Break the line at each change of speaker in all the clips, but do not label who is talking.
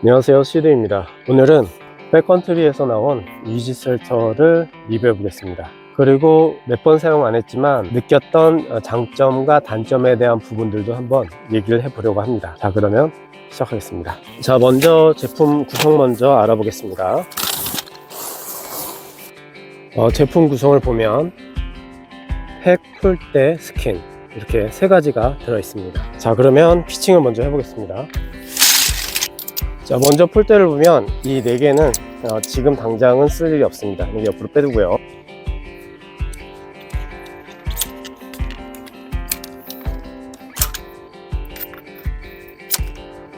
안녕하세요, 시드입니다. 오늘은 백컨트리에서 나온 이지셀터를 리뷰해 보겠습니다. 그리고 몇 번 사용 안 했지만 느꼈던 장점과 단점에 대한 부분들도 한번 얘기를 해보려고 합니다. 자, 그러면 시작하겠습니다. 자, 먼저 제품 구성 먼저 알아보겠습니다. 제품 구성을 보면 팩, 풀대, 스킨 이렇게 세 가지가 들어있습니다. 자, 그러면 피칭을 먼저 해보겠습니다. 자, 먼저 풀대를 보면 이 4개는 지금 당장은 쓸 일이 없습니다. 이게 옆으로 빼두고요.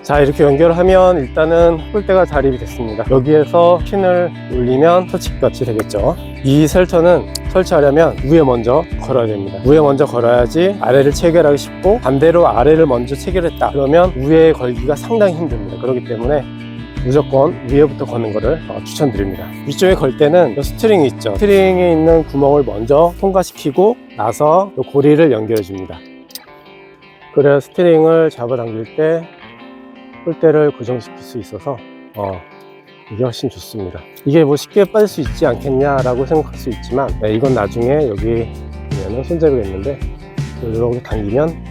자, 이렇게 연결하면 일단은 풀대가 자립이 됐습니다. 여기에서 핀을 올리면 설치같이 되겠죠. 이 셀터는 설치하려면 위에 먼저 걸어야 됩니다. 위에 먼저 걸어야지 아래를 체결하기 쉽고, 반대로 아래를 먼저 체결했다 그러면 위에 걸기가 상당히 힘듭니다. 그렇기 때문에 무조건 위에부터 거는 거를 추천드립니다. 위쪽에 걸 때는 스트링이 있죠. 스트링에 있는 구멍을 먼저 통과시키고 나서 고리를 연결해 줍니다. 그래야 스트링을 잡아당길 때 풀대를 고정시킬 수 있어서 이게 훨씬 좋습니다. 이게 뭐 쉽게 빠질 수 있지 않겠냐라고 생각할 수 있지만, 이건 나중에 여기 보면은 손잡이가 있는데 이렇게 당기면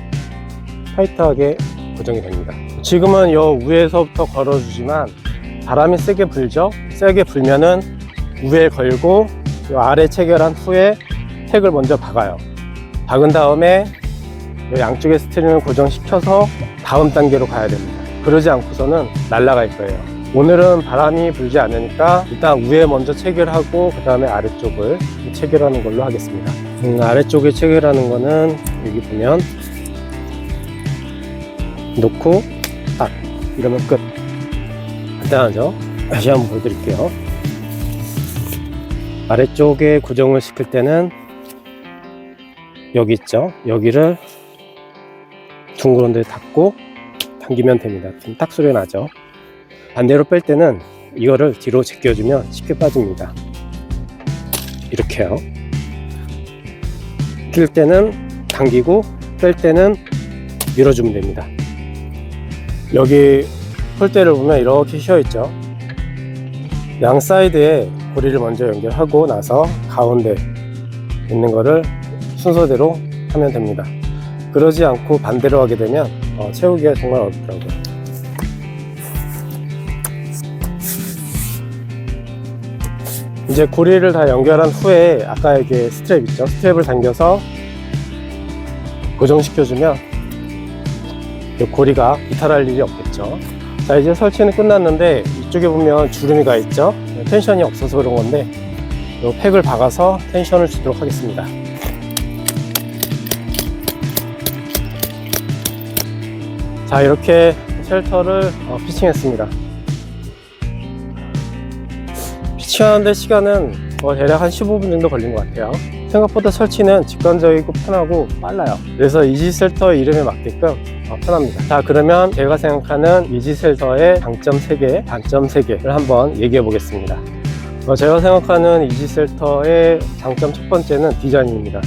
타이트하게 고정이 됩니다. 지금은 요 위에서부터 걸어주지만 바람이 세게 불죠. 세게 불면은 위에 걸고 요 아래 체결한 후에 팩을 먼저 박아요. 박은 다음에 요 양쪽의 스트링을 고정시켜서 다음 단계로 가야 됩니다. 그러지 않고서는 날아갈 거예요. 오늘은 바람이 불지 않으니까 일단 위에 먼저 체결하고 그 다음에 아래쪽을 체결하는 걸로 하겠습니다. 아래쪽에 체결하는 거는 여기 보면 놓고 딱 이러면 끝. 간단하죠? 다시 한번 보여드릴게요. 아래쪽에 고정을 시킬 때는 여기 있죠? 여기를 둥그런 데 닫고 당기면 됩니다. 지금 딱 소리 나죠? 반대로 뺄 때는 이거를 뒤로 제껴주면 쉽게 빠집니다. 이렇게요. 낄 때는 당기고 뺄 때는 밀어주면 됩니다. 여기 풀대를 보면 이렇게 휘어 있죠. 양 사이드에 고리를 먼저 연결하고 나서 가운데 있는 거를 순서대로 하면 됩니다. 그러지 않고 반대로 하게 되면 채우기가 정말 어렵더라고요. 이제 고리를 다 연결한 후에 아까 이게 스트랩 있죠? 스트랩을 당겨서 고정시켜주면 이 고리가 이탈할 일이 없겠죠. 자, 이제 설치는 끝났는데 이쪽에 보면 주름이 가 있죠? 텐션이 없어서 그런 건데 이 팩을 박아서 텐션을 주도록 하겠습니다. 자, 이렇게 쉘터를 피칭했습니다. 피칭하는데 시간은 대략 한 15분 정도 걸린 것 같아요. 생각보다 설치는 직관적이고 편하고 빨라요. 그래서 이지셀터 이름에 맞게끔 편합니다. 자, 그러면 제가 생각하는 이지셀터의 장점 3개, 단점 3개를 한번 얘기해 보겠습니다. 제가 생각하는 이지셀터의 장점 첫 번째는 디자인입니다.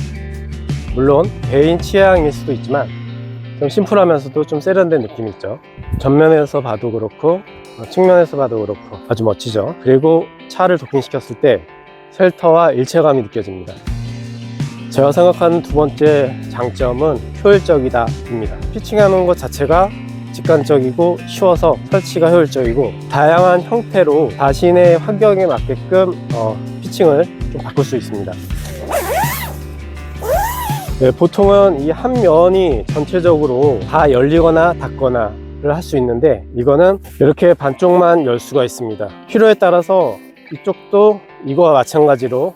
물론 개인 취향일 수도 있지만 좀 심플하면서도 좀 세련된 느낌이 있죠. 전면에서 봐도 그렇고 측면에서 봐도 그렇고 아주 멋지죠. 그리고 차를 도킹시켰을 때 쉘터와 일체감이 느껴집니다. 제가 생각하는 두 번째 장점은 효율적이다 입니다. 피칭하는 것 자체가 직관적이고 쉬워서 설치가 효율적이고 다양한 형태로 자신의 환경에 맞게끔 피칭을 좀 바꿀 수 있습니다. 네, 보통은 이 한 면이 전체적으로 다 열리거나 닫거나를 할 수 있는데 이거는 이렇게 반쪽만 열 수가 있습니다. 필요에 따라서 이쪽도 이거와 마찬가지로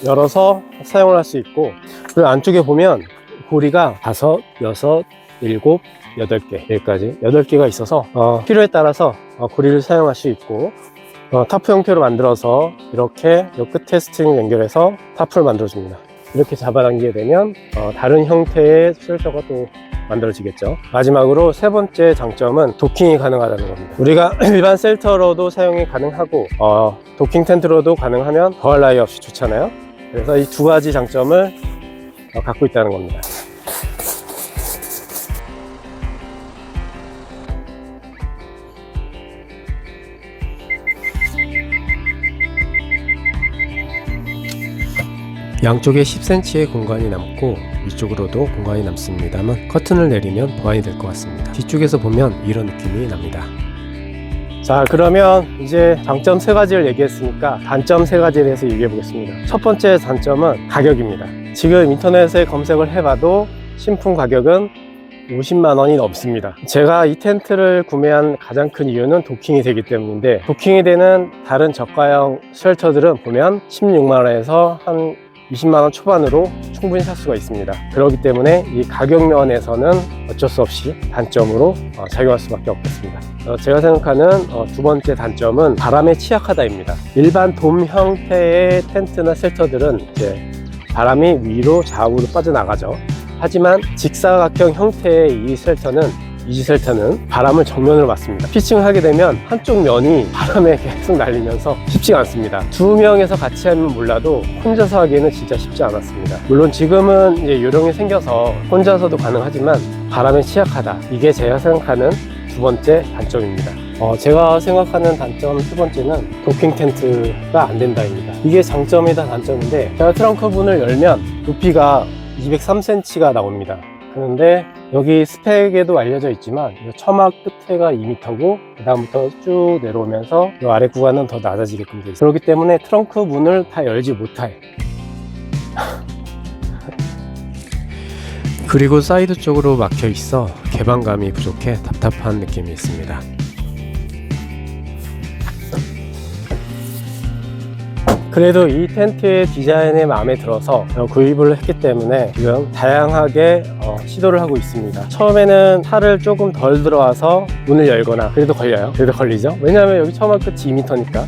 열어서 사용을 할 수 있고, 그리고 안쪽에 보면 고리가 5, 6, 7, 8개 여기까지 8개가 있어서 필요에 따라서 고리를 사용할 수 있고, 타프 형태로 만들어서 이렇게 이 끝에 스트링을 연결해서 타프를 만들어 줍니다. 이렇게 잡아당기게 되면 다른 형태의 쉘터가 또 만들어지겠죠. 마지막으로 세 번째 장점은 도킹이 가능하다는 겁니다. 우리가 일반 셀터로도 사용이 가능하고 도킹 텐트로도 가능하면 더할 나위 없이 좋잖아요. 그래서 이 두 가지 장점을 갖고 있다는 겁니다. 양쪽에 10cm의 공간이 남고 위쪽으로도 공간이 남습니다만 커튼을 내리면 보완이 될 것 같습니다. 뒤쪽에서 보면 이런 느낌이 납니다. 자, 그러면 이제 장점 3가지를 얘기했으니까 단점 3가지에 대해서 얘기해 보겠습니다. 첫 번째 단점은 가격입니다. 지금 인터넷에 검색을 해봐도 신품 가격은 50만 원이 넘습니다. 제가 이 텐트를 구매한 가장 큰 이유는 도킹이 되기 때문인데, 도킹이 되는 다른 저가형 쉘터들은 보면 16만 원에서 한 20만 원 초반으로 충분히 살 수가 있습니다. 그렇기 때문에 이 가격 면에서는 어쩔 수 없이 단점으로 작용할 수밖에 없겠습니다. 제가 생각하는 두 번째 단점은 바람에 취약하다입니다. 일반 돔 형태의 텐트나 쉘터들은 이제 바람이 위로 좌우로 빠져나가죠. 하지만 직사각형 형태의 이 쉘터는 바람을 정면으로 맞습니다. 피칭을 하게 되면 한쪽 면이 바람에 계속 날리면서 쉽지가 않습니다. 2명에서 같이 하면 몰라도 혼자서 하기에는 진짜 쉽지 않았습니다. 물론 지금은 이제 요령이 생겨서 혼자서도 가능하지만 바람에 취약하다. 이게 제가 생각하는 두 번째 단점입니다. 제가 생각하는 단점 세 번째는 도킹 텐트가 안 된다입니다. 이게 장점이다 단점인데, 제가 트렁크 문을 열면 높이가 203cm가 나옵니다. 그런데 여기 스펙에도 알려져 있지만 처막 끝에가 2m고 그 다음부터 쭉 내려오면서 이 아래 구간은 더 낮아지게끔 되어 있어요. 그렇기 때문에 트렁크 문을 다 열지 못해. 그리고 사이드 쪽으로 막혀 있어 개방감이 부족해 답답한 느낌이 있습니다. 그래도 이 텐트의 디자인에 마음에 들어서 구입을 했기 때문에 지금 다양하게 시도를 하고 있습니다. 처음에는 팔을 조금 덜 들어와서 문을 열거나, 그래도 걸리죠. 왜냐하면 여기 처음 끝이 2m니까.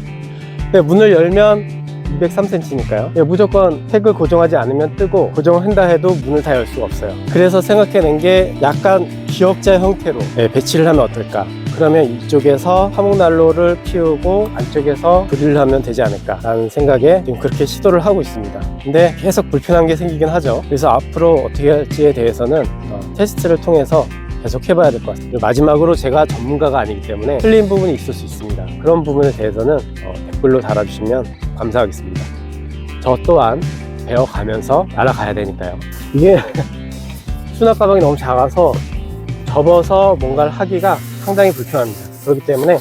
근데 문을 열면 203cm니까요. 무조건 팩을 고정하지 않으면 뜨고, 고정을 한다 해도 문을 다 열 수가 없어요. 그래서 생각해낸 게 약간 기역자 형태로 배치를 하면 어떨까. 그러면 이쪽에서 화목난로를 피우고 안쪽에서 그릴을 하면 되지 않을까 라는 생각에 지금 그렇게 시도를 하고 있습니다. 근데 계속 불편한 게 생기긴 하죠. 그래서 앞으로 어떻게 할지에 대해서는 테스트를 통해서 계속 해봐야 될 것 같습니다. 마지막으로, 제가 전문가가 아니기 때문에 틀린 부분이 있을 수 있습니다. 그런 부분에 대해서는 댓글로 달아주시면 감사하겠습니다. 저 또한 배워가면서 날아가야 되니까요. 이게 수납 가방이 너무 작아서 접어서 뭔가를 하기가 상당히 불편합니다. 그렇기 때문에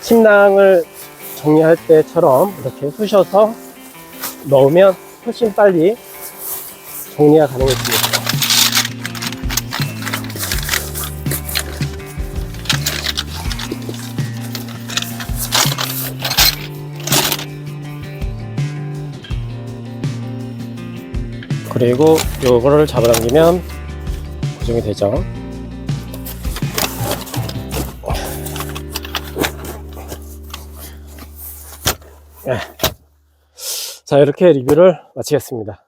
침낭을 정리할 때처럼 이렇게 쑤셔서 넣으면 훨씬 빨리 정리가 가능해집니다. 그리고 요거를 잡아당기면 고정이 되죠. 자, 이렇게 리뷰를 마치겠습니다.